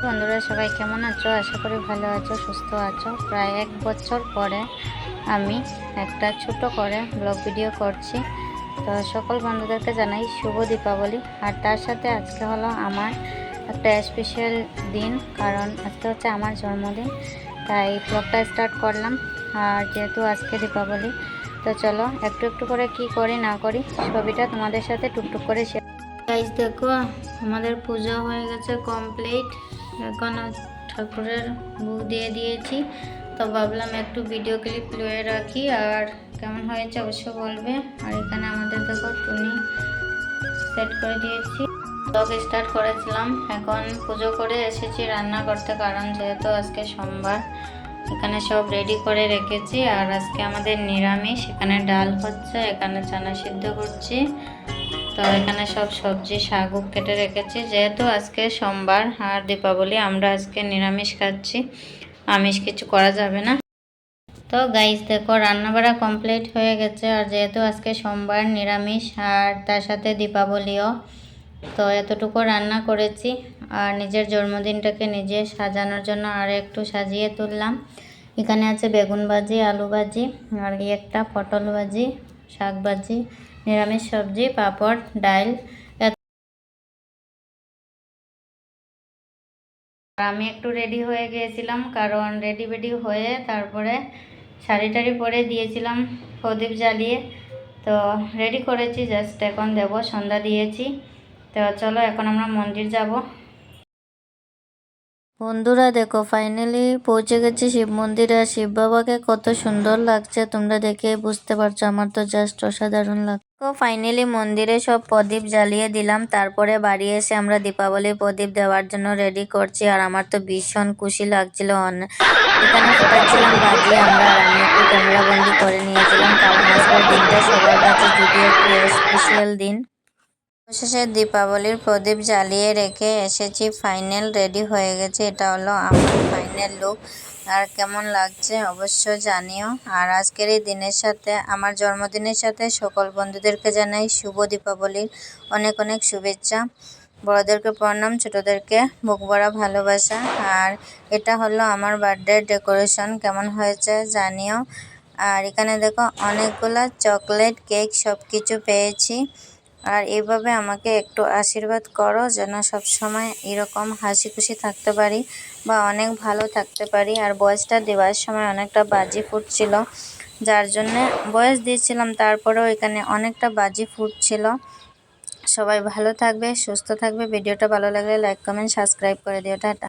বন্ধুরা সবাই কেমন আছো? আশা করি ভালো আছো, সুস্থ আছো। প্রায় 1 বছর পরে আমি একটা ছোট করে ব্লগ ভিডিও করছি। তো সকল বন্ধুদেরকে জানাই শুভ দীপাবলি। আর তার সাথে আজকে হলো আমার একটা স্পেশাল দিন, কারণ আজকে হচ্ছে আমার জন্মদিন, তাই ব্লগটা স্টার্ট করলাম। আর যেহেতু আজকে দীপাবলি, তো চলো একটু একটু করে কি করি না করি ছবিটা তোমাদের সাথে টুকটুক করে শেয়ার। গাইস দেখো, আমাদের পূজা হয়ে গেছে কমপ্লিট। এখন ঠাকুরের ভোগ দিয়ে দিয়েছি, তো ভাবলাম একটু ভিডিও ক্লিপ লয়ে রাখি। আর কেমন হয়েছে অবশ্য বলবে। আর এখানে আমাদের দেখো টুনি সেট করে দিয়েছি, ব্লগ স্টার্ট করেছিলাম। এখন পুজো করে এসেছি রান্না করতে, কারণ যেহেতু আজকে সোমবার। এখানে সব রেডি করে রেখেছি। আর আজকে আমাদের নিরামিষ, এখানে ডাল হচ্ছে, এখানে চানা সিদ্ধ করছি। তো এখানে সব সবজি শাক কেটে রেখেছি, যেহেতু আজকে সোমবার আর দীপাবলি, আমরা আজকে নিরামিষ খাচ্ছি, আমিষ কিছু করা যাবে না। তো গাইস দেখো, রান্নাবাড়া কমপ্লিট হয়ে গেছে। আর যেহেতু আজকে সোমবার, নিরামিষ, আর তার সাথে দীপাবলিও, তো এতটুকু রান্না করেছি। আর নিজের জন্মদিনটাকে নিজে সাজানোর জন্য আর একটু সাজিয়ে তুললাম। এখানে আছে বেগুন ভাজি, আলু ভাজি, আর একটা পটল ভাজি, শাক ভাজি, নিরামিষ সবজি, পাঁপড়, ডাল। আমি একটু রেডি হয়ে গিয়েছিলাম, কারণ রেডি বেডি হয়ে তারপরে শাড়ি টাড়ি পরে দিয়েছিলাম প্রদীপ জ্বালিয়ে। তো রেডি করেছি, জাস্ট এখন দেব, সন্ধ্যা দিয়েছি। তো চলো এখন আমরা মন্দির যাব। বন্ধুরা দেখো, ফাইনালি পৌঁছে গেছি শিব মন্দিরে। আর শিব বাবাকে কত সুন্দর লাগছে, তোমরা দেখে বুঝতে পারছো। আমার তো জাস্ট অসাধারণ লাগছে। তো ফাইনালি মন্দিরে সব প্রদীপ জ্বালিয়ে দিলাম, তারপরে বাড়ি এসে আমরা দীপাবলি প্রদীপ দেওয়ার জন্য রেডি করছি। আর আমার তো ভীষণ খুশি লাগছিল। এখানে ফুটাচ্ছিলাম বাজি আমরা, আর আমি একটু ক্যামেরা বন্দি করে নিয়েছিলাম, কারণ আজকের দিনটা সবার কাছে যদি একটু স্পেশাল দিন। অবশেষে দীপাবলির প্রদীপ জ্বালিয়ে রেখে এসেছি, ফাইনাল রেডি হয়ে গেছে। এটা হলো আমার ফাইনাল লুক। আর কেমন লাগছে অবশ্যই জানিও। আর আজকের এই দিনের সাথে, আমার জন্মদিনের সাথে, সকল বন্ধুদেরকে জানাই শুভ দীপাবলির অনেক অনেক শুভেচ্ছা। বড়দেরকে প্রণাম, ছোটদেরকে বুক ভরা ভালোবাসা। আর এটা হলো আমার বার্থডে ডেকোরেশন, কেমন হয়েছে জানিও। আর এখানে দেখো অনেকগুলা চকলেট, কেক সব কিছু পেয়েছি। আর এইভাবে আমাকে একটু আশীর্বাদ করো, যেন সব সময় এরকম হাসি খুশি থাকতে পারি, বা অনেক ভালো থাকতে পারি। আর বয়সটা দেওয়ার সময় অনেকটা বাজি ফুটছিল, যার জন্যে বয়স দিয়েছিলাম, তারপরেও এখানে অনেকটা বাজি ফুটছিল। সবাই ভালো থাকবে, সুস্থ থাকবে। ভিডিওটা ভালো লাগলে লাইক, কমেন্ট, সাবস্ক্রাইব করে দিও। টাটা।